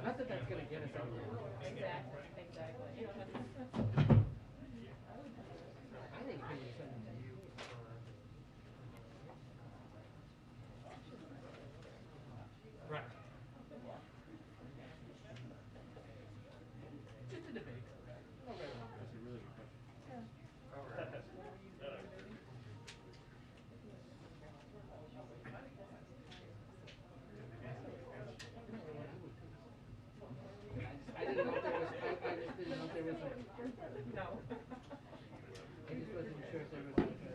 Not that that's going to get us anywhere. Exactly, exactly. I think we would send them to you for... Right. Just a debate. No right or wrong. That's a really good question. I didn't know if there was, I just didn't know if there was a... No. I just wasn't sure if there was like a...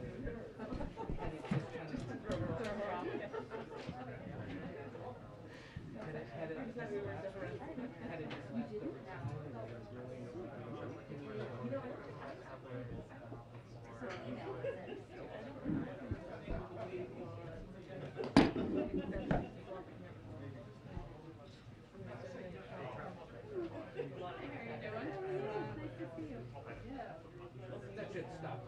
Had it just kind of... Throw her off. Had it just left over time, or was really... That should stop.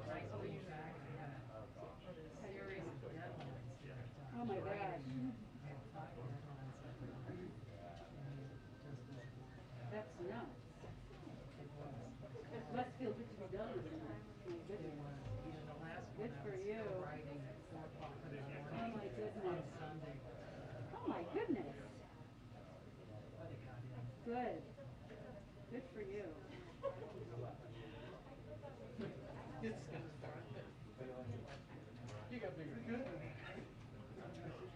Oh my gosh. That's nuts. It must feel good to be done with it. My goodness. Good for you. Oh my goodness. Oh my goodness. Good. Good for you. It's gonna start. You got bigger. You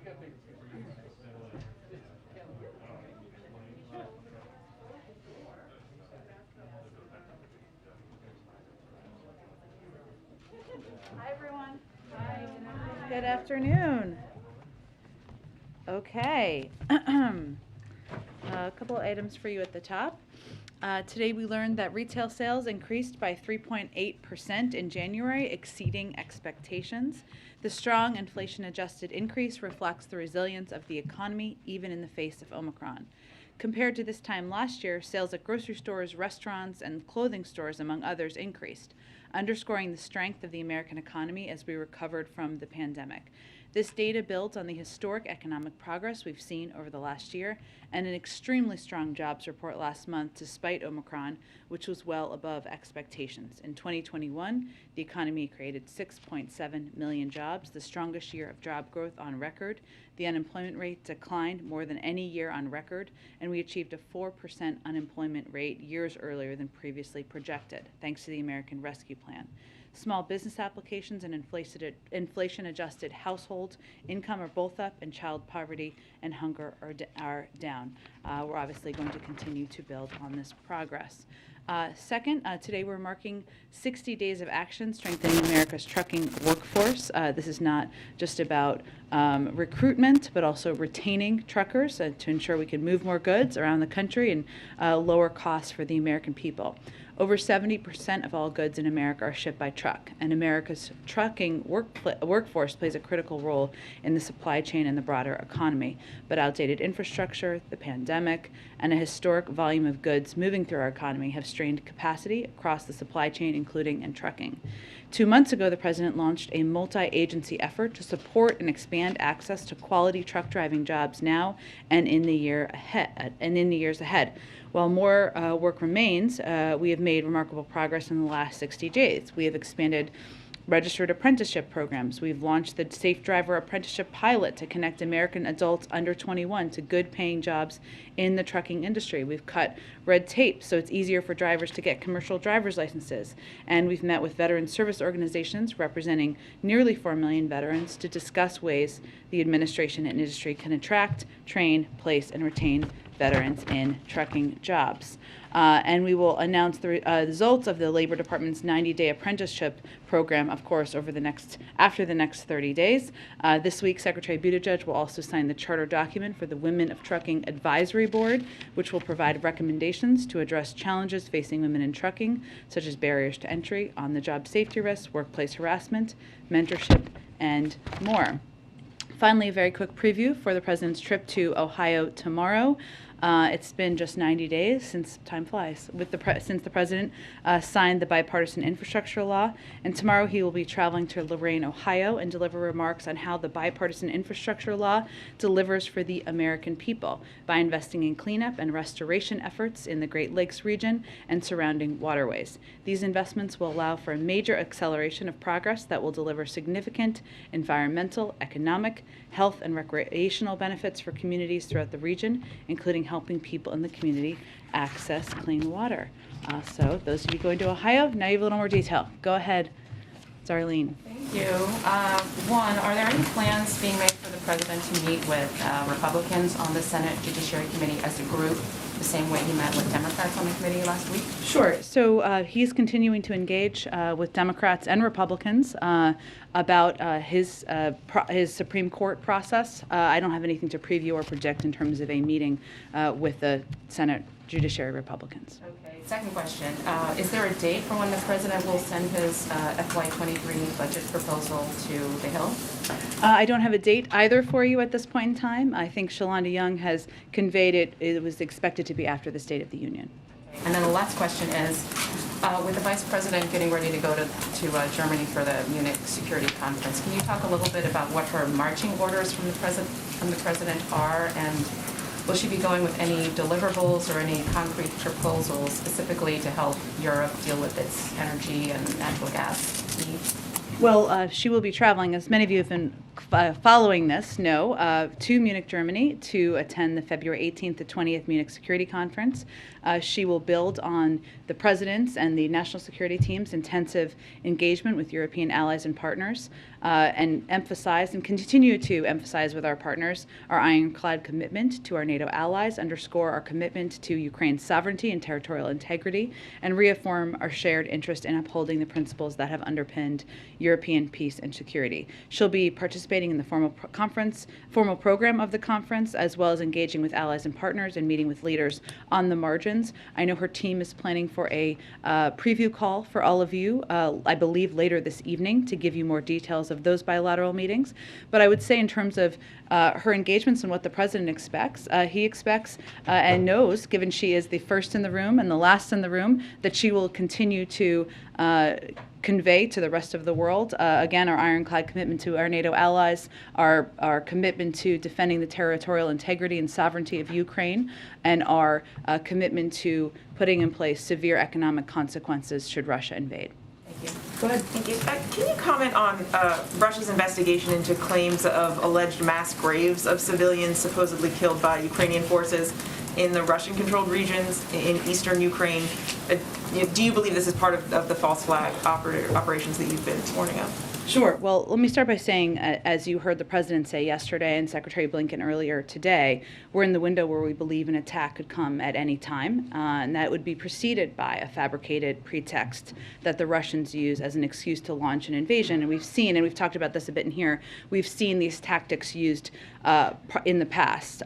got bigger. Hi, everyone. Hi. Good afternoon. Okay. A couple of items for you at the top. Today we learned that retail sales increased by 3.8% in January, exceeding expectations. The strong inflation-adjusted increase reflects the resilience of the economy, even in the face of Omicron. Compared to this time last year, sales at grocery stores, restaurants, and clothing stores, among others, increased, underscoring the strength of the American economy as we recovered from the pandemic. This data builds on the historic economic progress we've seen over the last year and an extremely strong jobs report last month despite Omicron, which was well above expectations. In 2021, the economy created 6.7 million jobs, the strongest year of job growth on record. The unemployment rate declined more than any year on record, and we achieved a 4% unemployment rate years earlier than previously projected, thanks to the American Rescue Plan. Small business applications and inflation-adjusted household income are both up, and child poverty and hunger are down. We're obviously going to continue to build on this progress. Second, today we're marking 60 days of action strengthening America's trucking workforce. This is not just about recruitment, but also retaining truckers to ensure we can move more goods around the country and lower costs for the American people. Over 70% of all goods in America are shipped by truck, and America's trucking workforce plays a critical role in the supply chain and the broader economy. But outdated infrastructure, the pandemic, and a historic volume of goods moving through our economy have strained capacity across the supply chain, including in trucking. 2 months ago, the President launched a multi-agency effort to support and expand access to quality truck driving jobs now and in the years ahead. While more work remains, we have made remarkable progress in the last 60 days. We have expanded registered apprenticeship programs. We've launched the Safe Driver Apprenticeship Pilot to connect American adults under 21 to good-paying jobs in the trucking industry. We've cut red tape so it's easier for drivers to get commercial driver's licenses. And we've met with veteran service organizations representing nearly 4 million veterans to discuss ways the administration and industry can attract, train, place, and retain veterans in trucking jobs. And we will announce the results of the Labor Department's 90-day apprenticeship program, of course, after the next 30 days. This week, Secretary Buttigieg will also sign the charter document for the Women of Trucking Advisory Board, which will provide recommendations to address challenges facing women in trucking, such as barriers to entry, on-the-job safety risks, workplace harassment, mentorship, and more. Finally, a very quick preview for the President's trip to Ohio tomorrow. It's been just 90 days since time flies since the President signed the bipartisan infrastructure law, and tomorrow he will be traveling to Lorain, Ohio, and deliver remarks on how the bipartisan infrastructure law delivers for the American people by investing in cleanup and restoration efforts in the Great Lakes region and surrounding waterways. These investments will allow for a major acceleration of progress that will deliver significant environmental, economic, health, and recreational benefits for communities throughout the region, including helping people in the community access clean water. So those of you going to Ohio, now you have a little more detail. Go ahead, Darlene. Thank you. One, are there any plans being made for the President to meet with Republicans on the Senate Judiciary Committee as a group, the same way he met with Democrats on the committee last week? Sure. So he's continuing to engage with Democrats and Republicans about his Supreme Court process. I don't have anything to preview or project in terms of a meeting with the Senate Judiciary Republicans. Okay. Second question, is there a date for when the President will send his FY23 budget proposal to the Hill? I don't have a date either for you at this point in time. I think Shalonda Young has conveyed it was expected to be after the State of the Union. And then the last question is, with the Vice President getting ready to go to Germany for the Munich Security Conference, can you talk a little bit about what her marching orders from the President are, and will she be going with any deliverables or any concrete proposals specifically to help Europe deal with its energy and natural gas needs? Well, she will be traveling, as many of you have been following this know, to Munich, Germany to attend the February 18th to 20th Munich Security Conference. She will build on the President's and the national security team's intensive engagement with European allies and partners, and emphasize and continue to emphasize with our partners our ironclad commitment to our NATO allies, underscore our commitment to Ukraine's sovereignty and territorial integrity, and reaffirm our shared interest in upholding the principles that have underpinned European peace and security. She'll be participating in the formal program of the conference, as well as engaging with allies and partners and meeting with leaders on the margins. I know her team is planning for a preview call for all of you, I believe later this evening, to give you more details of those bilateral meetings. But I would say in terms of her engagements and what the President expects, he expects and knows, given she is the first in the room and the last in the room, that she will continue to convey to the rest of the world, again, our ironclad commitment to our NATO allies, our commitment to defending the territorial integrity and sovereignty of Ukraine, and our commitment to putting in place severe economic consequences should Russia invade. Thank you. Go ahead. Thank you. Can you comment on Russia's investigation into claims of alleged mass graves of civilians supposedly killed by Ukrainian forces in the Russian-controlled regions in eastern Ukraine? Do you believe this is part of the false flag operations that you've been warning of? Sure. Well, let me start by saying, as you heard the President say yesterday and Secretary Blinken earlier today, we're in the window where we believe an attack could come at any time, and that would be preceded by a fabricated pretext that the Russians use as an excuse to launch an invasion. And we've seen, and we've talked about this a bit in here, we've seen these tactics used in the past.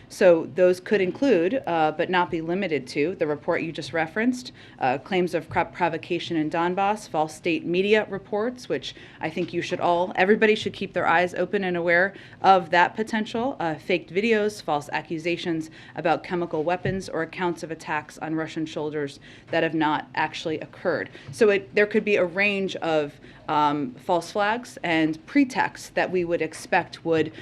So those could include, but not be limited to, the report you just referenced, claims of provocation in Donbass, false state media reports, which I think everybody should keep their eyes open and aware of that potential, faked videos, false accusations about chemical weapons, or accounts of attacks on Russian soldiers that have not actually occurred. So there could be a range of false flags and pretexts that we would expect would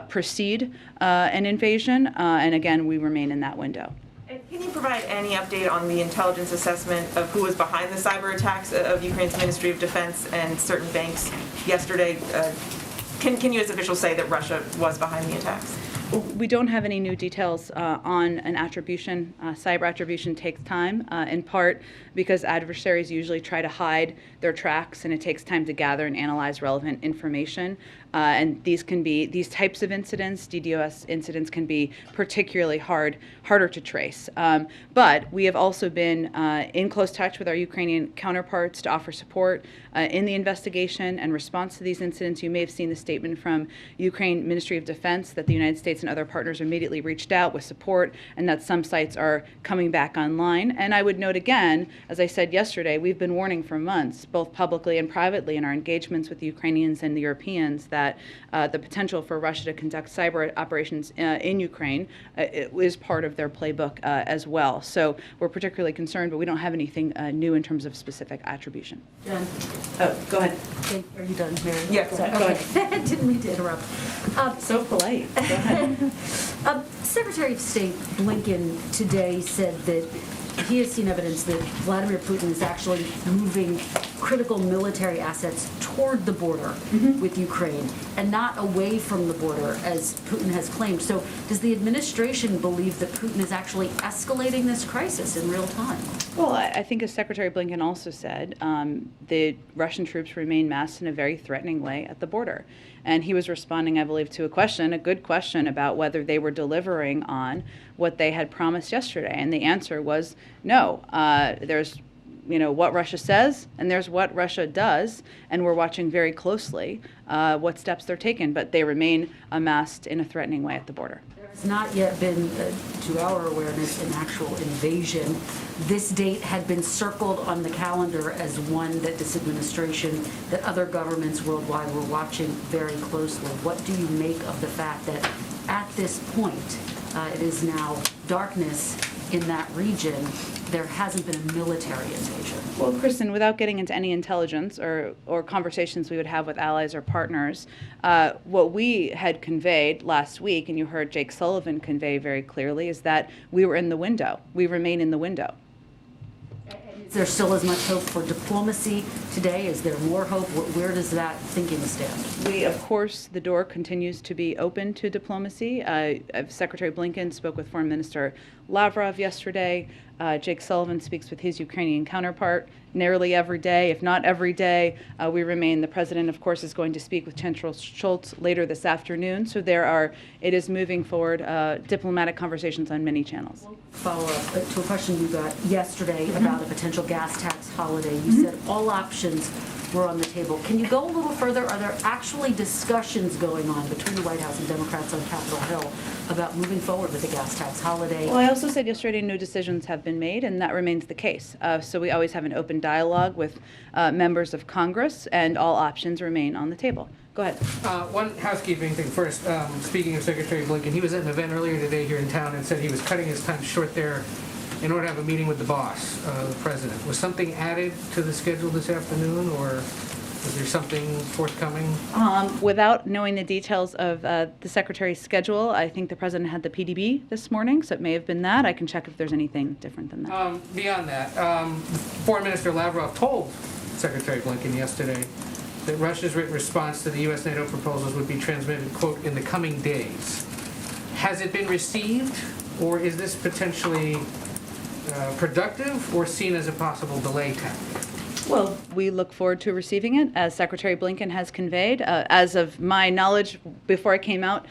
precede an invasion, and again, we remain in that window. And can you provide any update on the intelligence assessment of who was behind the cyber attacks of Ukraine's Ministry of Defense and certain banks yesterday? Can you as officials say that Russia was behind the attacks? We don't have any new details on an attribution. Cyber attribution takes time, in part because adversaries usually try to hide their tracks, and it takes time to gather and analyze relevant information. And these types of incidents, DDoS incidents, can be particularly harder to trace. But we have also been in close touch with our Ukrainian counterparts to offer support in the investigation and response to these incidents. You may have seen the statement from Ukraine Ministry of Defense that the United States and other partners immediately reached out with support, and that some sites are coming back online. And I would note again, as I said yesterday, we've been warning for months, both publicly and privately, in our engagements with the Ukrainians and the Europeans, that the potential for Russia to conduct cyber operations in Ukraine is part of their playbook as well. So we're particularly concerned, but we don't have anything new in terms of specific attribution. Jen? Oh, go ahead. Are you done, Mary? Yeah, go Okay. Didn't mean to interrupt. So polite. Go ahead. Secretary of State Blinken today said that he has seen evidence that Vladimir Putin is actually moving critical military assets toward the border with Ukraine and not away from the border, as Putin has claimed. So does the administration believe that Putin is actually escalating this crisis in real time? Well, I think as Secretary Blinken also said, the Russian troops remain massed in a very threatening way at the border. And he was responding, I believe, to a good question about whether they were delivering on what they had promised yesterday. And the answer was no. There's what Russia says, and there's what Russia does, and we're watching very closely what steps they're taking, but they remain amassed in a threatening way at the border. It's not yet been, to our awareness, an actual invasion. This date had been circled on the calendar as one that this administration, that other governments worldwide were watching very closely. What do you make of the fact that at this point, it is now darkness in that region, there hasn't been a military invasion? Well, Kristen, without getting into any intelligence or conversations we would have with allies or partners, what we had conveyed last week, and you heard Jake Sullivan convey very clearly, is that we were in the window. We remain in the window. Is there still as much hope for diplomacy today? Is there more hope? Where does that thinking stand? Of course, the door continues to be open to diplomacy. Secretary Blinken spoke with Foreign Minister Lavrov yesterday. Jake Sullivan speaks with his Ukrainian counterpart nearly every day, if not every day. We remain. The president, of course, is going to speak with Chancellor Scholz later this afternoon. So it is moving forward diplomatic conversations on many channels. Follow up to a question you got yesterday about a potential gas tax holiday. You said all options were on the table. Can you go a little further? Are there actually discussions going on between the White House and Democrats on Capitol Hill about moving forward with the gas tax holiday? Well, I also said yesterday no decisions have been made, and that remains the case. So we always have an open dialogue with members of Congress, and all options remain on the table. Go ahead. One housekeeping thing first. Speaking of Secretary Blinken, he was at an event earlier today here in town and said he was cutting his time short there in order to have a meeting with the boss, the president. Was something added to the schedule this afternoon, or is there something forthcoming? Without knowing the details of the secretary's schedule, I think the president had the PDB this morning, so it may have been that. I can check if there's anything different than that. Beyond that, Foreign Minister Lavrov told Secretary Blinken yesterday that Russia's written response to the U.S. NATO proposals would be transmitted, quote, in the coming days. Has it been received, or is this potentially productive or seen as a possible delay tactic? Well, we look forward to receiving it, as Secretary Blinken has conveyed. As of my knowledge, before I came out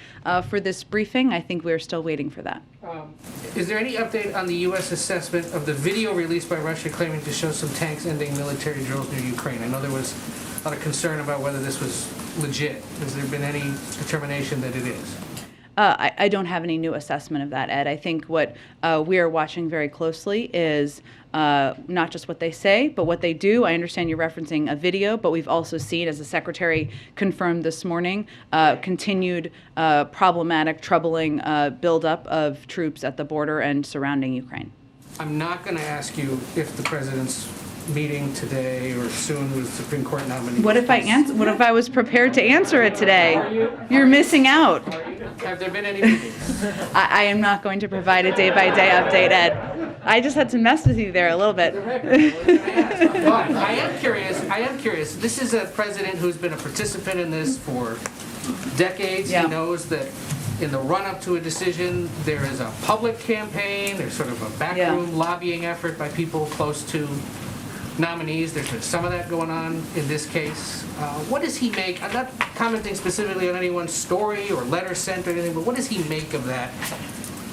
for this briefing, I think we're still waiting for that. Is there any update on the U.S. assessment of the video released by Russia claiming to show some tanks ending military drills near Ukraine? I know there was a lot of concern about whether this was legit. Has there been any determination that it is? I don't have any new assessment of that, Ed. I think what we are watching very closely is not just what they say, but what they do. I understand you're referencing a video, but we've also seen, as the Secretary confirmed this morning, continued problematic, troubling buildup of troops at the border and surrounding Ukraine. I'm not going to ask you if the president's meeting today or soon with Supreme Court nominees. What if I was prepared to answer it today? You're missing out. Have there been any meetings? I am not going to provide a day-by-day update, Ed. I just had to mess with you there a little bit. But I am curious. This is a president who's been a participant in this for decades. Yeah. He knows that in the run-up to a decision, there is a public campaign, there's sort of a backroom lobbying effort by people close to nominees. There's been some of that going on in this case. What does he make? I'm not commenting specifically on anyone's story or letter sent or anything, but what does he make of that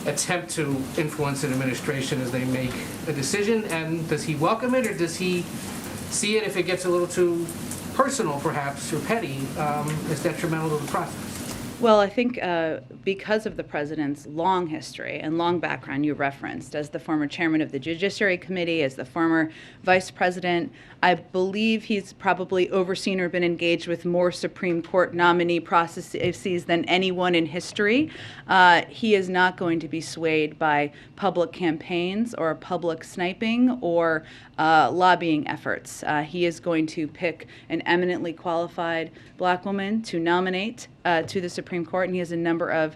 attempt to influence an administration as they make a decision? And does he welcome it, or does he see it, if it gets a little too personal perhaps or petty, as detrimental to the process? Well, I think because of the president's long history and long background you referenced, as the former chairman of the Judiciary Committee, as the former vice president, I believe he's probably overseen or been engaged with more Supreme Court nominee processes than anyone in history. He is not going to be swayed by public campaigns or public sniping or lobbying efforts. He is going to pick an eminently qualified black woman to nominate to the Supreme Court, and he has a number of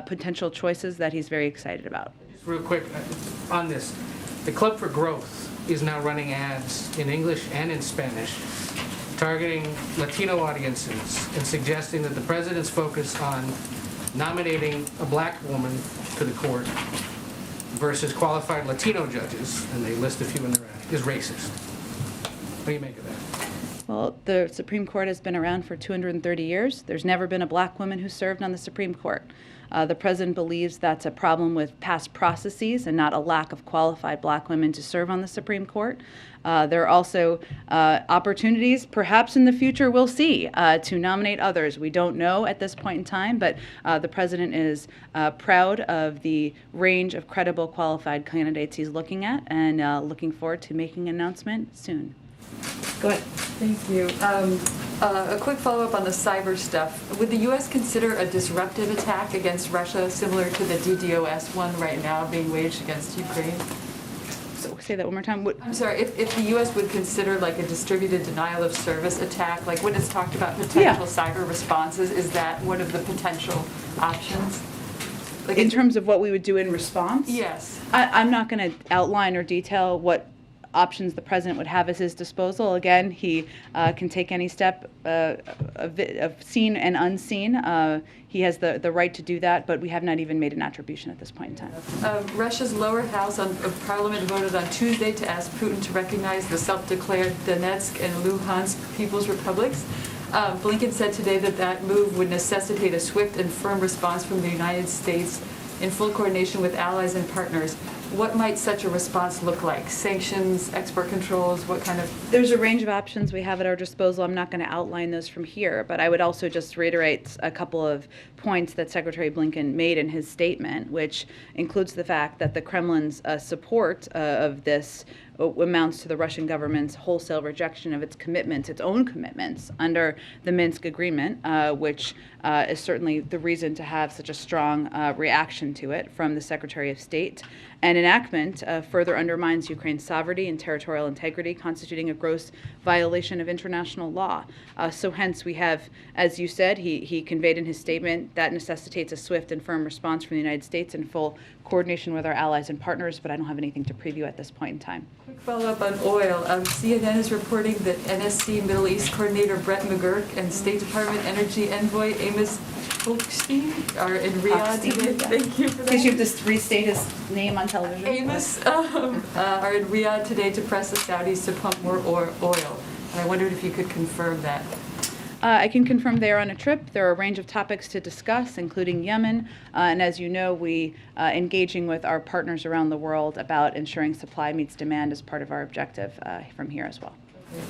potential choices that he's very excited about. Just real quick on this, the Club for Growth is now running ads in English and in Spanish targeting Latino audiences and suggesting that the president's focus on nominating a black woman to the court versus qualified Latino judges, and they list a few in their ad, is racist. What do you make of that? Well, the Supreme Court has been around for 230 years. There's never been a black woman who served on the Supreme Court. The president believes that's a problem with past processes and not a lack of qualified black women to serve on the Supreme Court. There are also opportunities, perhaps in the future we'll see, to nominate others. We don't know at this point in time, but the president is proud of the range of credible, qualified candidates he's looking at, and looking forward to making an announcement soon. Go ahead. Thank you. A quick follow-up on the cyber stuff. Would the U.S. consider a disruptive attack against Russia similar to the DDoS one right now being waged against Ukraine? So say that one more time. I'm sorry, if the U.S. would consider like a distributed denial of service attack, like when it's talked about potential cyber responses, is that one of the potential options? Like In terms of what we would do in response? Yes. I'm not going to outline or detail what options the president would have at his disposal. Again, he can take any step of seen and unseen. He has the right to do that, but we have not even made an attribution at this point in time. Russia's lower house of parliament voted on Tuesday to ask Putin to recognize the self-declared Donetsk and Luhansk People's Republics. Blinken said today that that move would necessitate a swift and firm response from the United States in full coordination with allies and partners. What might such a response look like? Sanctions, export controls, what kind of? There's a range of options we have at our disposal. I'm not going to outline those from here, but I would also just reiterate a couple of points that Secretary Blinken made in his statement, which includes the fact that the Kremlin's support of this amounts to the Russian government's wholesale rejection of its commitments, its own commitments under the Minsk agreement, which is certainly the reason to have such a strong reaction to it from the Secretary of State. An enactment further undermines Ukraine's sovereignty and territorial integrity, constituting a gross violation of international law. So hence we have, as you said, he conveyed in his statement, that necessitates a swift and firm response from the United States in full coordination with our allies and partners, but I don't have anything to preview at this point in time. Quick follow-up on oil. CNN is reporting that NSC Middle East Coordinator Brett McGurk and State Department Energy Envoy Amos Hochstein are in Riyadh today. Thank you for that. Because you have to restate his name on television. Amos are in Riyadh today to press the Saudis to pump more oil. And I wondered if you could confirm that. I can confirm they are on a trip. There are a range of topics to discuss, including Yemen. And as you know, we engaging with our partners around the world about ensuring supply meets demand as part of our objective from here as well.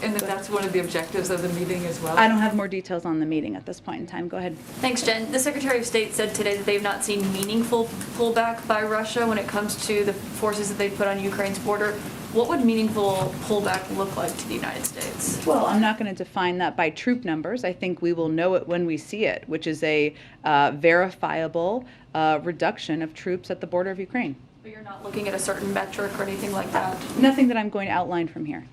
And that that's one of the objectives of the meeting as well? I don't have more details on the meeting at this point in time. Go ahead. Thanks, Jen. The Secretary of State said today that they've not seen meaningful pullback by Russia when it comes to the forces that they put on Ukraine's border. What would meaningful pullback look like to the United States? Well, I'm not going to define that by troop numbers. I think we will know it when we see it, which is a verifiable reduction of troops at the border of Ukraine. But you're not looking at a certain metric or anything like that? Nothing that I'm going to outline from here.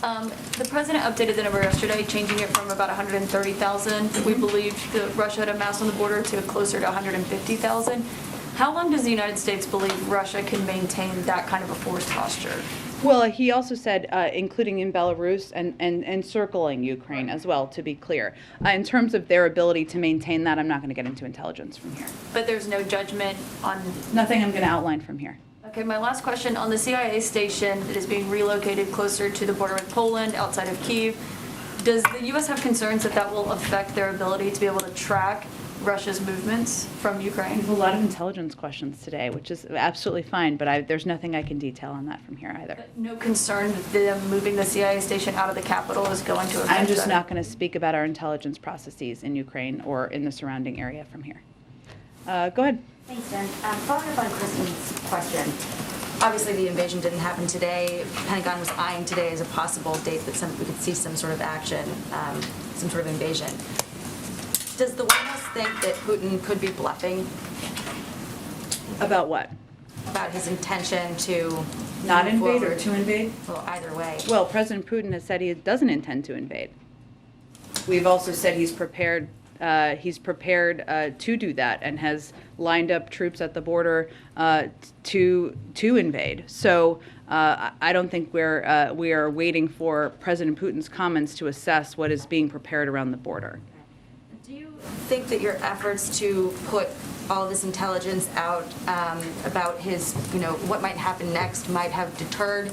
The president updated the number yesterday, changing it from about 130,000 that we believed that Russia had amassed on the border to closer to 150,000. How long does the United States believe Russia can maintain that kind of a force posture? Well, he also said, including in Belarus and encircling Ukraine as well, to be clear. In terms of their ability to maintain that, I'm not going to get into intelligence from here. But there's no judgment on... Nothing I'm going to outline from here. Okay, my last question, on the CIA station that is being relocated closer to the border with Poland, outside of Kyiv, does the U.S. have concerns that that will affect their ability to be able to track Russia's movements from We Ukraine? have a lot of intelligence questions today, which is absolutely fine, but there's nothing I can detail on that from here either. But no concern that them moving the CIA station out of the capital is going to affect I'm just that? not going to speak about our intelligence processes in Ukraine or in the surrounding area from here. Go ahead. Thanks, Jen. Following up on Kristen's question, obviously the invasion didn't happen today. Pentagon was eyeing today as a possible date that we could see some sort of action, some sort of invasion. Does the White House think that Putin could be bluffing About what? about his intention to Not move invade or forward? to invade? Well, either way. Well, President Putin has said he doesn't intend to invade. We've also said he's prepared to do that and has lined up troops at the border to invade. So I don't think we are waiting for President Putin's comments to assess what is being prepared around the border. Do you think that your efforts to put all this intelligence out about his, what might happen next might have deterred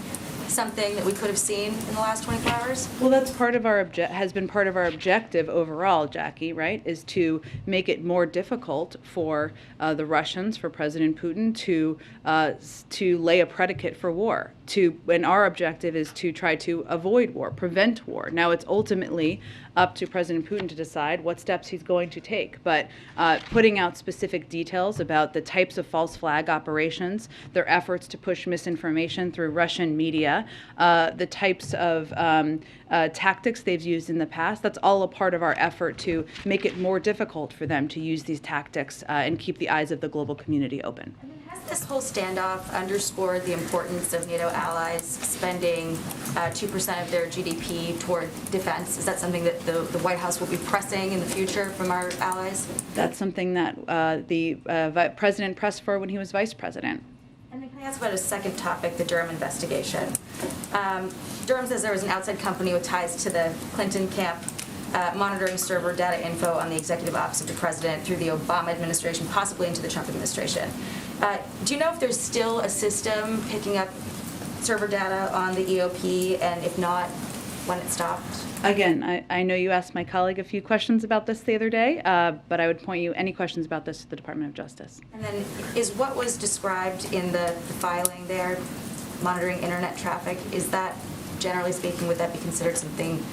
something that we could have seen in the last 24 hours? Well, that's part of has been part of our objective overall, Jackie, right, is to make it more difficult for the Russians, for President Putin to lay a predicate for war. And our objective is to try to avoid war, prevent war. Now, it's ultimately up to President Putin to decide what steps he's going to take. But putting out specific details about the types of false flag operations, their efforts to push misinformation through Russian media, the types of tactics they've used in the past, that's all a part of our effort to make it more difficult for them to use these tactics and keep the eyes of the global community open. Has this whole standoff underscored the importance of NATO allies spending 2% of their GDP toward defense? Is that something that the White House will be pressing in the future from our allies? That's something that the president pressed for when he was vice president. And then can I ask about a second topic, the Durham investigation? Durham says there was an outside company with ties to the Clinton camp monitoring server data info on the executive office of the president through the Obama administration, possibly into the Trump administration. Do you know if there's still a system picking up server data on the EOP, and if not, when it stopped? Again, I know you asked my colleague a few questions about this the other day, but I would point you any questions about this to the Department of Justice. And then is what was described in the filing there, monitoring internet traffic, is that, generally speaking, would that be considered something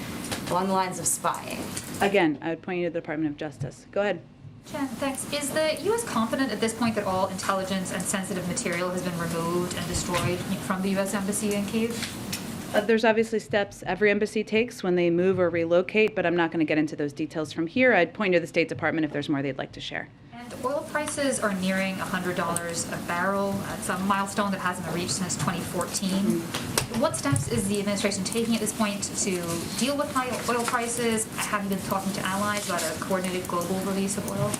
along the lines of spying? Again, I would point you to the Department of Justice. Go ahead. Jen, thanks. Is the U.S. confident at this point that all intelligence and sensitive material has been removed and destroyed from the U.S. Embassy in Kyiv? There's obviously steps every embassy takes when they move or relocate, but I'm not going to get into those details from here. I'd point to the State Department if there's more they'd like to share. And oil prices are nearing $100 a barrel. It's a milestone that hasn't been reached since 2014. What steps is the administration taking at this point to deal with high oil prices? Have you been talking to allies about a coordinated global release of oil?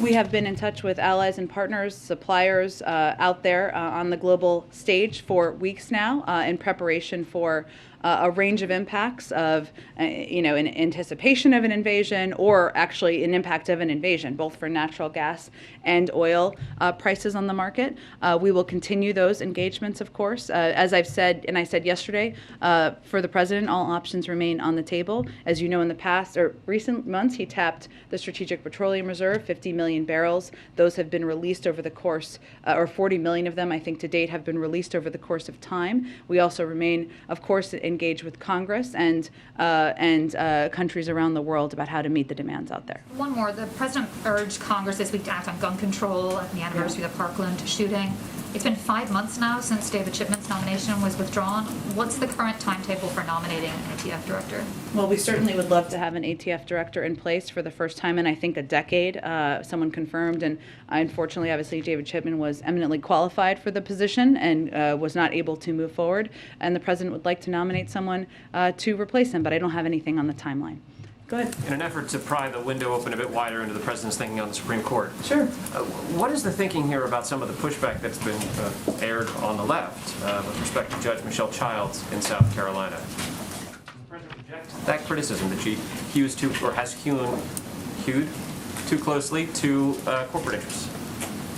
We have been in touch with allies and partners, suppliers out there on the global stage for weeks now in preparation for a range of impacts of, in anticipation of an invasion or actually an impact of an invasion, both for natural gas and oil prices on the market. We will continue those engagements, of course. As I've said, and I said yesterday, for the president, all options remain on the table. As you know, in the past or recent months, he tapped the Strategic Petroleum Reserve, 50 million barrels. Those have been released over the course, or 40 million of them, I think, to date, have been released over the course of time. We also remain, of course, engaged with Congress and countries around the world about how to meet the demands out there. One more. The president urged Congress this week to act on gun control at the anniversary of the Parkland shooting. It's been 5 months now since David Chipman's nomination was withdrawn. What's the current timetable for nominating an ATF director? Well, we certainly would love to have an ATF director in place for the first time in, I think, a decade. Someone confirmed, and unfortunately, obviously, David Chipman was eminently qualified for the position and was not able to move forward. And the president would like to nominate someone to replace him, but I don't have anything on the timeline. Go ahead. In an effort to pry the window open a bit wider into the president's thinking on the Supreme Court. Sure. What is the thinking here about some of the pushback that's been aired on the left with respect to Judge Michelle Childs in South Carolina? Does the president reject that criticism that she has hewed too closely to corporate interests?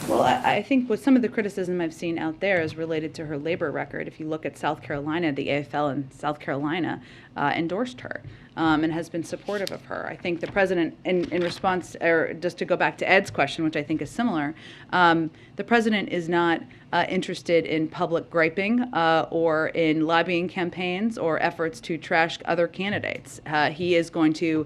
Well, I think what some of the criticism I've seen out there is related to her labor record. If you look at South Carolina, the AFL in South Carolina endorsed her and has been supportive of her. I think the president, in response, or just to go back to Ed's question, which I think is similar, the president is not interested in public griping or in lobbying campaigns or efforts to trash other candidates. He is going to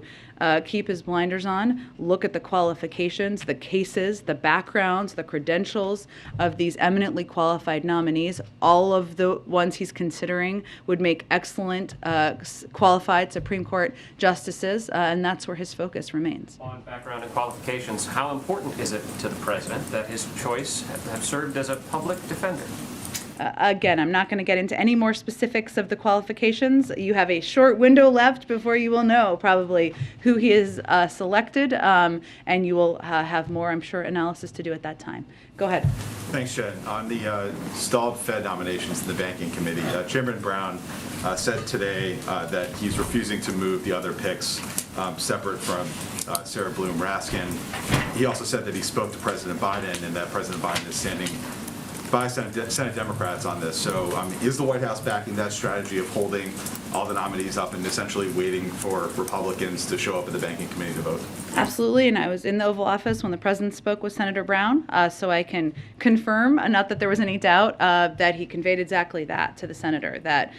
keep his blinders on, look at the qualifications, the cases, the backgrounds, the credentials of these eminently qualified nominees. All of the ones he's considering would make excellent qualified Supreme Court justices, and that's where his focus remains. On background and qualifications, how important is it to the president that his choice have served as a public defender? Again, I'm not going to get into any more specifics of the qualifications. You have a short window left before you will know probably who he is selected, and you will have more, I'm sure, analysis to do at that time. Go ahead. Thanks, Jen. On the stalled Fed nominations in the Banking Committee, Chairman Brown said today that he's refusing to move the other picks separate from Sarah Bloom Raskin. He also said that he spoke to President Biden and that President Biden is standing by Senate Democrats on this. So is the White House backing that strategy of holding all the nominees up and essentially waiting for Republicans to show up at the Banking Committee to vote? Absolutely, and I was in the Oval Office when the president spoke with Senator Brown, so I can confirm, not that there was any doubt, that he conveyed exactly that to the senator, that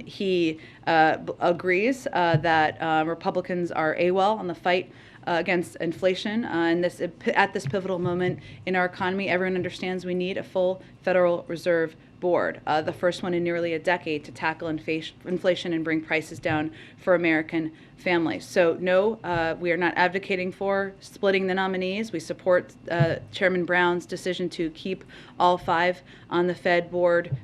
he agrees that Republicans are AWOL on the fight against inflation, and at this pivotal moment in our economy, everyone understands we need a full Federal Reserve Board, the first one in nearly a decade to tackle inflation and bring prices down for American families. So no, we are not advocating for splitting the nominees. We support Chairman Brown's decision to keep all 5 on the Fed board,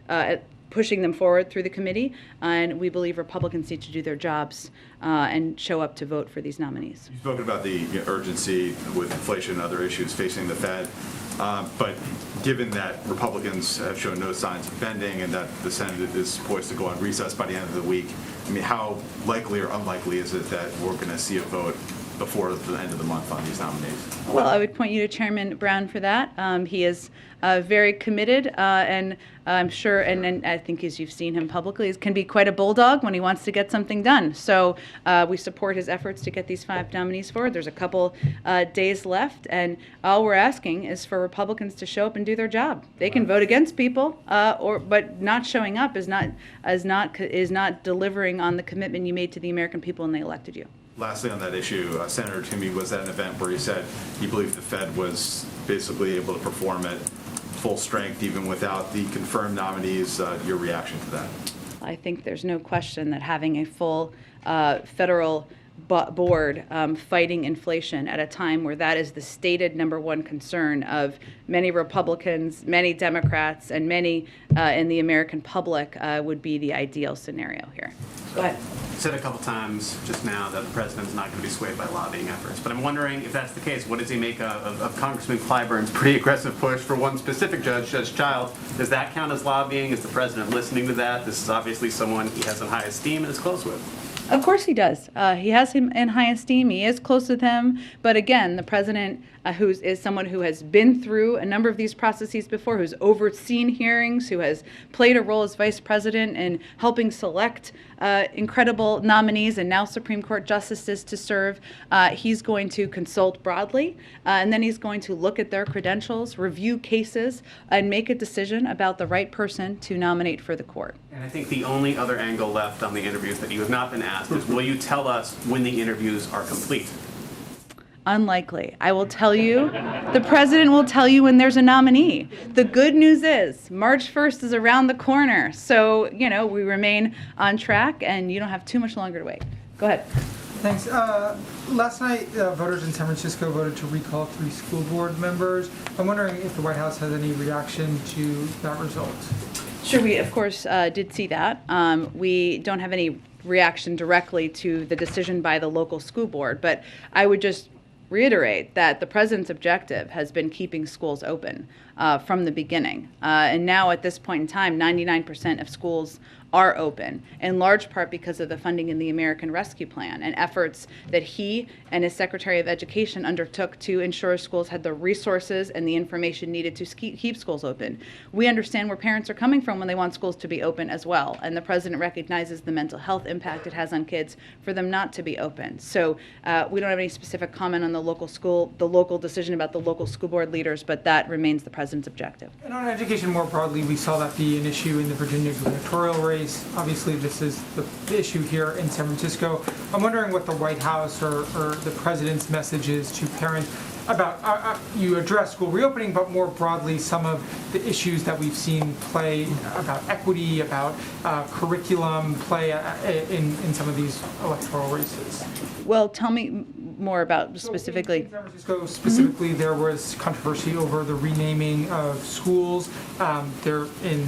pushing them forward through the committee, and we believe Republicans need to do their jobs and show up to vote for these nominees. You've spoken about the urgency with inflation and other issues facing the Fed, but given that Republicans have shown no signs of bending and that the Senate is poised to go on recess by the end of the week, I mean, how likely or unlikely is it that we're going to see a vote before the end of the month on these nominees? Well, I would point you to Chairman Brown for that. He is very committed, and I'm sure, and I think as you've seen him publicly, he can be quite a bulldog when he wants to get something done. So we support his efforts to get these 5 nominees forward. There's a couple days left, and all we're asking is for Republicans to show up and do their job. They can vote against people, but not showing up is not delivering on the commitment you made to the American people when they elected you. Lastly, on that issue, Senator Toomey was at an event where he said he believed the Fed was basically able to perform at full strength even without the confirmed nominees. Your reaction to that? I think there's no question that having a full federal board fighting inflation at a time where that is the stated #1 concern of many Republicans, many Democrats, and many in the American public would be the ideal scenario here. Go ahead. You said a couple times just now that the president's not going to be swayed by lobbying efforts, but I'm wondering if that's the case, what does he make of Congressman Clyburn's pretty aggressive push for one specific judge, Judge Child? Does that count as lobbying? Is the president listening to that? This is obviously someone he has in high esteem and is close with. Of course he does. He has him in high esteem. He is close with him. But again, the president, who is someone who has been through a number of these processes before, who's overseen hearings, who has played a role as vice president in helping select incredible nominees and now Supreme Court justices to serve, he's going to consult broadly, and then he's going to look at their credentials, review cases, and make a decision about the right person to nominate for the court. And I think the only other angle left on the interviews that you have not been asked is, will you tell us when the interviews are complete? Unlikely. I will tell you, the president will tell you when there's a nominee. The good news is March 1st is around the corner. So, we remain on track and you don't have too much longer to wait. Go ahead. Thanks. Last night, voters in San Francisco voted to recall 3 school board members. I'm wondering if the White House has any reaction to that result. Sure, we of course did see that. We don't have any reaction directly to the decision by the local school board, but I would just reiterate that the president's objective has been keeping schools open from the beginning. And now at this point in time, 99% of schools are open, in large part because of the funding in the American Rescue Plan and efforts that he and his Secretary of Education undertook to ensure schools had the resources and the information needed to keep schools open. We understand where parents are coming from when they want schools to be open as well, and the president recognizes the mental health impact it has on kids for them not to be open. So we don't have any specific comment on the local decision about the local school board leaders, but that remains the president's objective. And on education more broadly, we saw that be an issue in the Virginia gubernatorial race. Obviously, this is the issue here in San Francisco. I'm wondering what the White House or the president's message is to parents about, you address school reopening, but more broadly, some of the issues that we've seen play about equity, about curriculum play in some of these electoral races. Well, tell me more about specifically. In San Francisco specifically, there was controversy over the renaming of schools. There in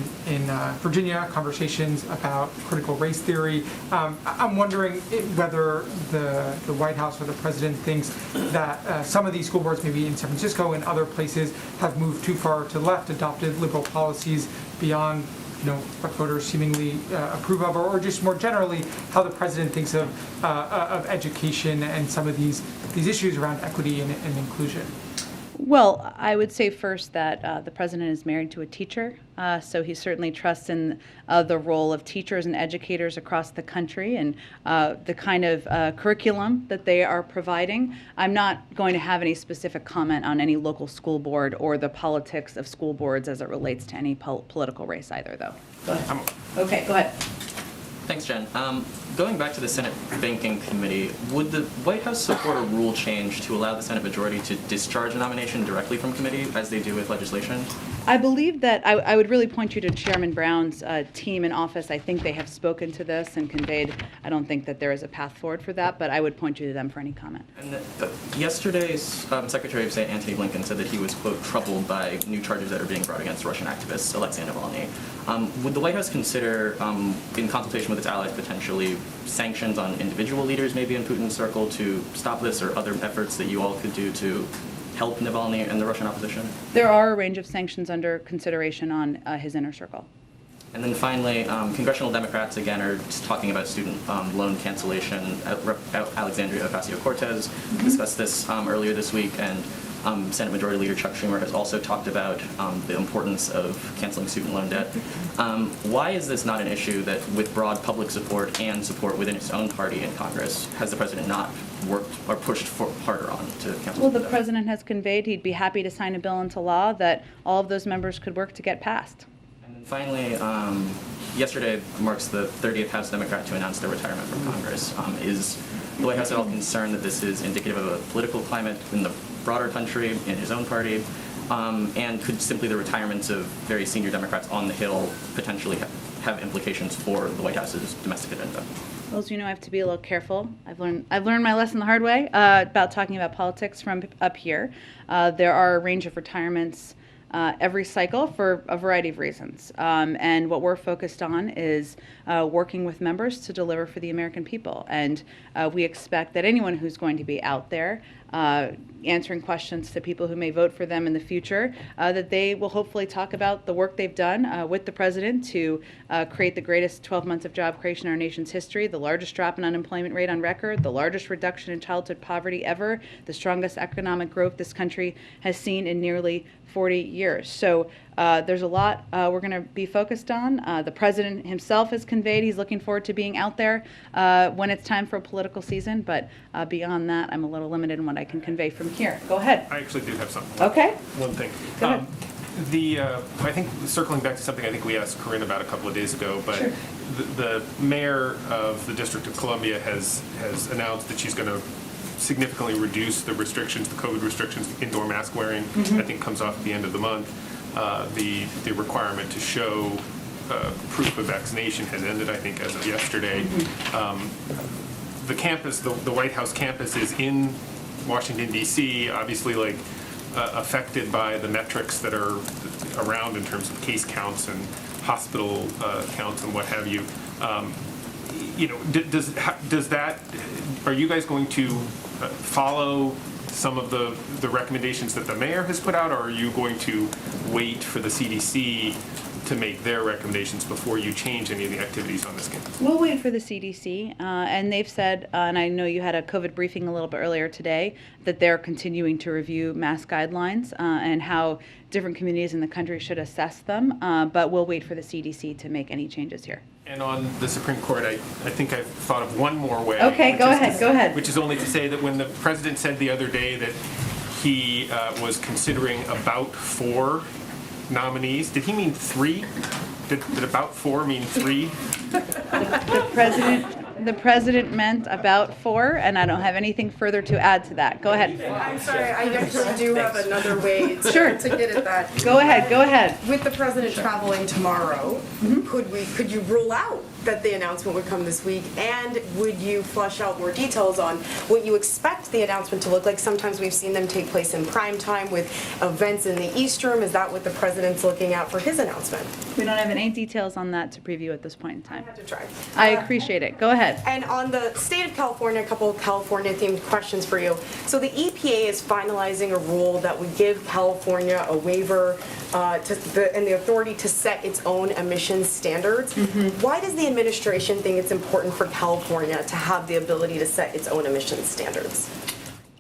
Virginia, conversations about critical race theory. I'm wondering whether the White House or the president thinks that some of these school boards, maybe in San Francisco and other places, have moved too far to the left, adopted liberal policies beyond what voters seemingly approve of, or just more generally, how the president thinks of education and some of these issues around equity and inclusion. Well, I would say first that the president is married to a teacher, so he certainly trusts in the role of teachers and educators across the country and the kind of curriculum that they are providing. I'm not going to have any specific comment on any local school board or the politics of school boards as it relates to any political race either, though. Go ahead. Okay, go ahead. Thanks, Jen. Going back to the Senate Banking Committee, would the White House support a rule change to allow the Senate majority to discharge a nomination directly from committee, as they do with legislation? I believe that I would really point you to Chairman Brown's team in office. I think they have spoken to this and conveyed, I don't think that there is a path forward for that, but I would point you to them for any comment. And yesterday's Secretary of State Antony Blinken said that he was, quote, troubled by new charges that are being brought against Russian activist Alexei Navalny. Would the White House consider, in consultation with its allies, potentially sanctions on individual leaders maybe in Putin's circle to stop this, or other efforts that you all could do to help Navalny and the Russian opposition? There are a range of sanctions under consideration on his inner circle. And then finally, congressional Democrats again are just talking about student loan cancellation. Alexandria Ocasio-Cortez discussed this earlier this week, and Senate Majority Leader Chuck Schumer has also talked about the importance of canceling student loan debt. Why is this not an issue that, with broad public support and support within its own party in Congress, has the president not worked or pushed harder on to cancel? Well, the president has conveyed he'd be happy to sign a bill into law that all of those members could work to get passed. And then finally, yesterday marks the 30th House Democrat to announce their retirement from Congress. Is the White House at all concerned that this is indicative of a political climate in the broader country, in his own party, and could simply the retirements of very senior Democrats on the Hill potentially have implications for the White House's domestic agenda? Well, as you know, I have to be a little careful. I've learned my lesson the hard way about talking about politics from up here. There are a range of retirements every cycle for a variety of reasons. And what we're focused on is working with members to deliver for the American people. And we expect that anyone who's going to be out there answering questions to people who may vote for them in the future, that they will hopefully talk about the work they've done with the president to create the greatest 12 months of job creation in our nation's history, the largest drop in unemployment rate on record, the largest reduction in childhood poverty ever, the strongest economic growth this country has seen in nearly 40 years. So there's a lot we're going to be focused on. The president himself has conveyed he's looking forward to being out there when it's time for a political season, but beyond that, I'm a little limited in what I can convey from here. Go ahead. I actually do have something. Okay. One thing. Go ahead. I think circling back to something I think we asked Corinne about a couple of days ago, but Sure. the mayor of the District of Columbia has announced that she's going to significantly reduce the restrictions, the COVID restrictions, indoor mask wearing, I think comes off at the end of the month. The requirement to show proof of vaccination has ended, I think, as of yesterday. The campus, the White House campus, is in Washington, D.C., obviously affected by the metrics that are around in terms of case counts and hospital counts and what have you. Does that, are you guys going to follow some of the recommendations that the mayor has put out, or are you going to wait for the CDC to make their recommendations before you change any of the activities on this campus? We'll wait for the CDC, and they've said, and I know you had a COVID briefing a little bit earlier today, that they're continuing to review mask guidelines and how different communities in the country should assess them, but we'll wait for the CDC to make any changes here. And on the Supreme Court, I think I've thought of one more way. Okay, go ahead. Which is only to say that when the president said the other day that he was considering about 4 nominees, did he mean 3? Did about 4 mean 3? The president meant about 4, and I don't have anything further to add to that. Go ahead. I'm sorry, I actually do have another way to get at that. Go ahead. With the president traveling tomorrow, could you rule out that the announcement would come this week? And would you flesh out more details on what you expect the announcement to look like? Sometimes we've seen them take place in prime time with events in the East Room. Is that what the president's looking at for his announcement? We don't have any details on that to preview at this point in time. I had to try. I appreciate it. Go ahead. And on the state of California, a couple of California-themed questions for you. So the EPA is finalizing a rule that would give California a waiver and the authority to set its own emissions standards. Why does the administration think it's important for California to have the ability to set its own emissions standards?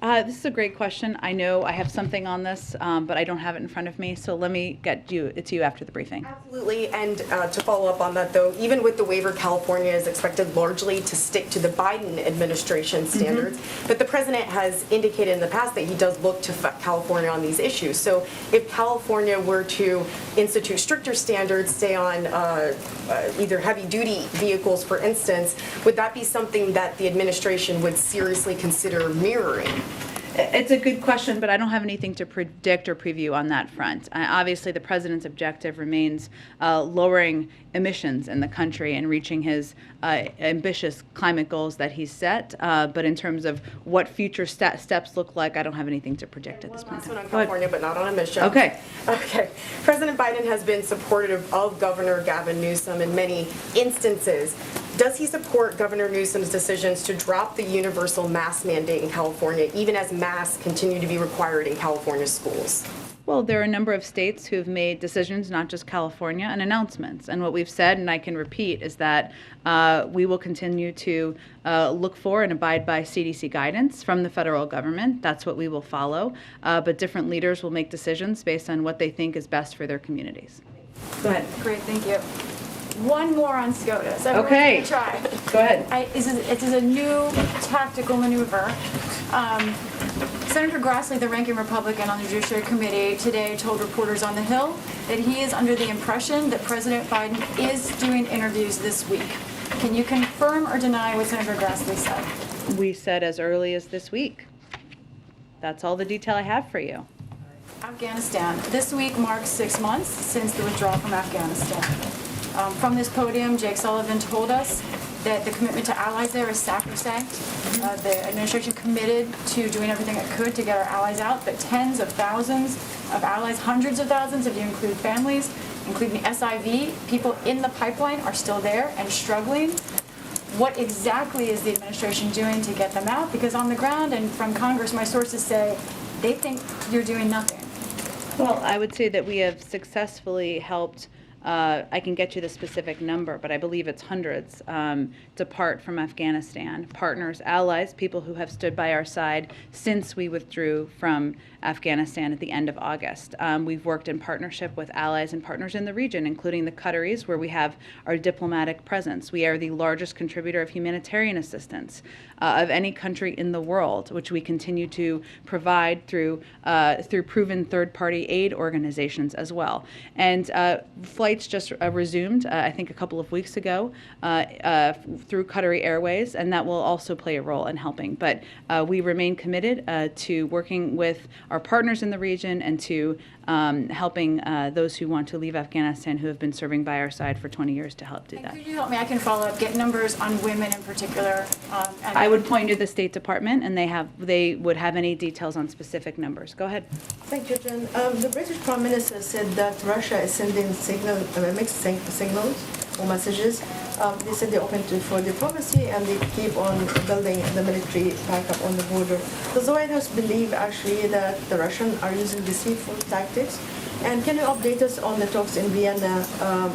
This is a great question. I know I have something on this, but I don't have it in front of me, so let me get to you after the briefing. Absolutely, and to follow up on that though, even with the waiver, California is expected largely to stick to the Biden administration standards, but the president has indicated in the past that he does look to California on these issues. So if California were to institute stricter standards, say on either heavy-duty vehicles, for instance, would that be something that the administration would seriously consider mirroring? It's a good question, but I don't have anything to predict or preview on that front. Obviously, the president's objective remains lowering emissions in the country and reaching his ambitious climate goals that he's set. But in terms of what future steps look like, I don't have anything to predict at this point. Last one on California, but not on emissions. Okay. President Biden has been supportive of Governor Gavin Newsom in many instances. Does he support Governor Newsom's decisions to drop the universal mask mandate in California, even as masks continue to be required in California schools? Well, there are a number of states who have made decisions, not just California, and announcements. And what we've said, and I can repeat, is that we will continue to look for and abide by CDC guidance from the federal government. That's what we will follow. But different leaders will make decisions based on what they think is best for their communities. Go ahead. Great, thank you. One more on SCOTUS. Okay. Try. Go ahead. It is a new tactical maneuver. Senator Grassley, the ranking Republican on the Judiciary Committee, today told reporters on the Hill that he is under the impression that President Biden is doing interviews this week. Can you confirm or deny what Senator Grassley said? We said as early as this week. That's all the detail I have for you. Afghanistan. This week marks 6 months since the withdrawal from Afghanistan. From this podium, Jake Sullivan told us that the commitment to allies there is sacrosanct. The administration committed to doing everything it could to get our allies out, but tens of thousands of allies, hundreds of thousands if you include families, including SIV, people in the pipeline are still there and struggling. What exactly is the administration doing to get them out? Because on the ground and from Congress, my sources say they think you're doing nothing. Well, I would say that we have successfully helped, I can get you the specific number, but I believe it's hundreds, depart from Afghanistan. Partners, allies, people who have stood by our side since we withdrew from Afghanistan at the end of August. We've worked in partnership with allies and partners in the region, including the Qataris, where we have our diplomatic presence. We are the largest contributor of humanitarian assistance of any country in the world, which we continue to provide through proven third-party aid organizations as well. And flights just resumed, I think a couple of weeks ago, through Qatari Airways, and that will also play a role in helping. But we remain committed to working with our partners in the region and to helping those who want to leave Afghanistan who have been serving by our side for 20 years to help do that. Could you help me? I can follow up, get numbers on women in particular. I would point you to the State Department, and they would have any details on specific numbers. Go ahead. Thank you, Jen. The British Prime Minister said that Russia is sending mixed signals or messages. They said they're open for diplomacy, and they keep on building the military backup on the border. Does the White House believe actually that the Russians are using deceitful tactics? And can you update us on the talks in Vienna,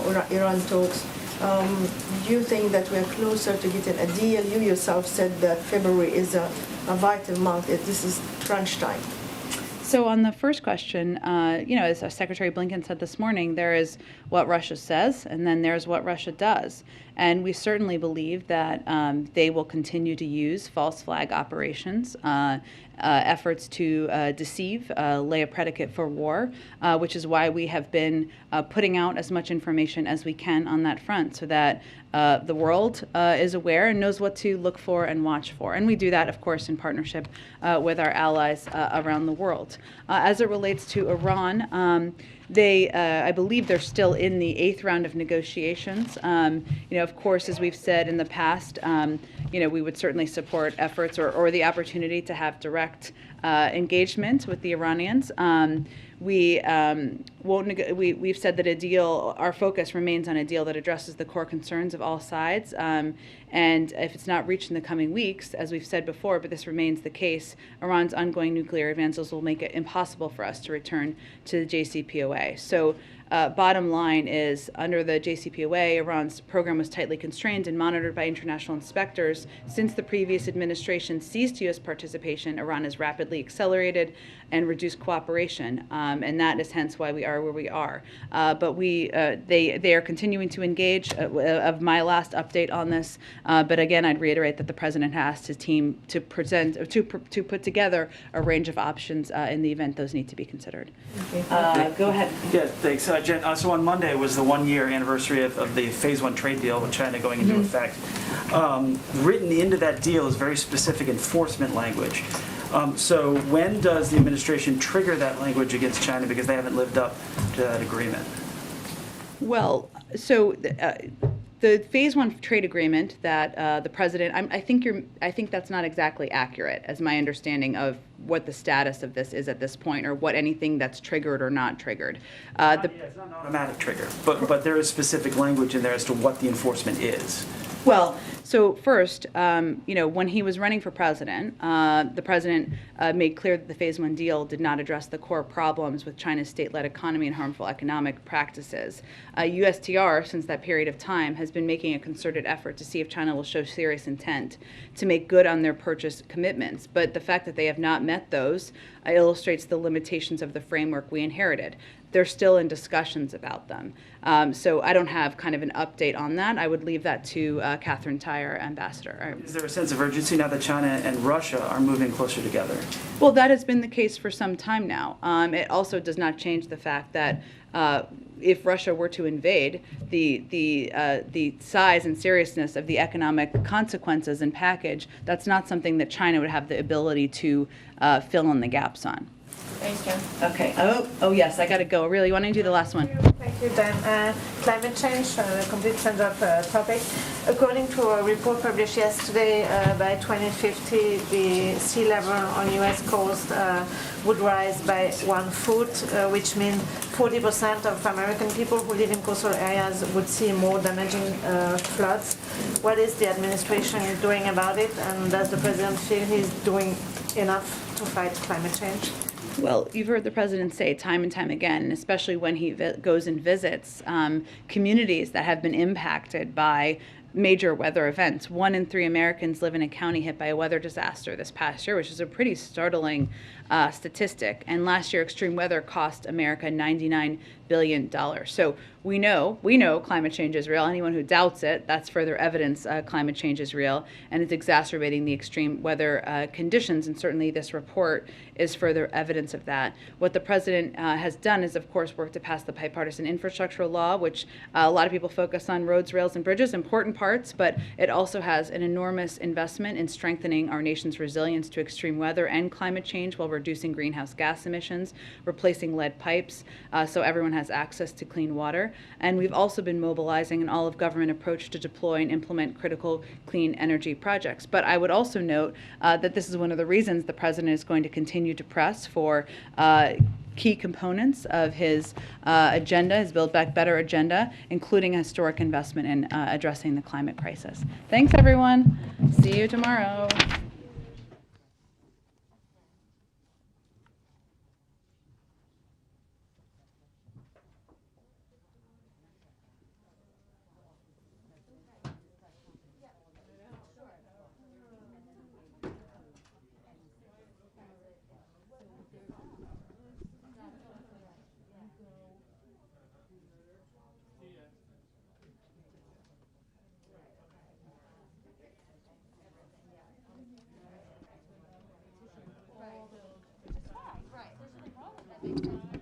or Iran talks? Do you think that we're closer to getting a deal? You yourself said that February is a vital month. This is crunch time. So on the first question, as Secretary Blinken said this morning, there is what Russia says, and then there's what Russia does. And we certainly believe that they will continue to use false flag operations, efforts to deceive, lay a predicate for war, which is why we have been putting out as much information as we can on that front so that the world is aware and knows what to look for and watch for. And we do that, of course, in partnership with our allies around the world. As it relates to Iran, I believe they're still in the 8th round of negotiations. Of course, as we've said in the past, we would certainly support efforts or the opportunity to have direct engagement with the Iranians. We've said that our focus remains on a deal that addresses the core concerns of all sides. And if it's not reached in the coming weeks, as we've said before, but this remains the case, Iran's ongoing nuclear advances will make it impossible for us to return to the JCPOA. So bottom line is, under the JCPOA, Iran's program was tightly constrained and monitored by international inspectors. Since the previous administration ceased U.S. participation, Iran has rapidly accelerated and reduced cooperation, and that is hence why we are where we are. But they are continuing to engage. Of my last update on this, but again, I'd reiterate that the president asked his team to put together a range of options in the event those need to be considered. Go ahead. Yeah, thanks. Jen, so on Monday was the 1-year anniversary of the Phase 1 trade deal with China going into effect. Written into that deal is very specific enforcement language. So when does the administration trigger that language against China because they haven't lived up to that agreement? Well, so the Phase 1 trade agreement that the president, I think that's not exactly accurate as my understanding of what the status of this is at this point, or what anything that's triggered or not triggered. It's not an automatic trigger, but there is specific language in there as to what the enforcement is. Well, so first, when he was running for president, the president made clear that the Phase 1 deal did not address the core problems with China's state-led economy and harmful economic practices. USTR, since that period of time, has been making a concerted effort to see if China will show serious intent to make good on their purchase commitments. But the fact that they have not met those illustrates the limitations of the framework we inherited. They're still in discussions about them. So I don't have kind of an update on that. I would leave that to Catherine Tyre, Ambassador. Is there a sense of urgency now that China and Russia are moving closer together? Well, that has been the case for some time now. It also does not change the fact that if Russia were to invade, the size and seriousness of the economic consequences and package, that's not something that China would have the ability to fill in the gaps on. Thank you. Okay. Oh yes, I got to go. Really, you want to do the last one? Thank you, Dan. Climate change, a complete change of topic. According to a report published yesterday, by 2050, the sea level on U.S. coast would rise by 1 foot, which means 40% of American people who live in coastal areas would see more damaging floods. What is the administration doing about it, and does the president feel he's doing enough to fight climate change? Well, you've heard the president say time and time again, and especially when he goes and visits communities that have been impacted by major weather events. 1 in 3 Americans live in a county hit by a weather disaster this past year, which is a pretty startling statistic. And last year, extreme weather cost America $99 billion. So we know climate change is real. Anyone who doubts it, that's further evidence climate change is real, and it's exacerbating the extreme weather conditions. And certainly this report is further evidence of that. What the president has done is, of course, work to pass the bipartisan infrastructure law, which a lot of people focus on roads, rails, and bridges, important parts, but it also has an enormous investment in strengthening our nation's resilience to extreme weather and climate change while reducing greenhouse gas emissions, replacing lead pipes, so everyone has access to clean water. And we've also been mobilizing an all-of-government approach to deploy and implement critical clean energy projects. But I would also note that this is one of the reasons the president is going to continue to press for key components of his agenda, his Build Back Better agenda, including historic investment in addressing the climate crisis. Thanks, everyone. See you tomorrow. Right.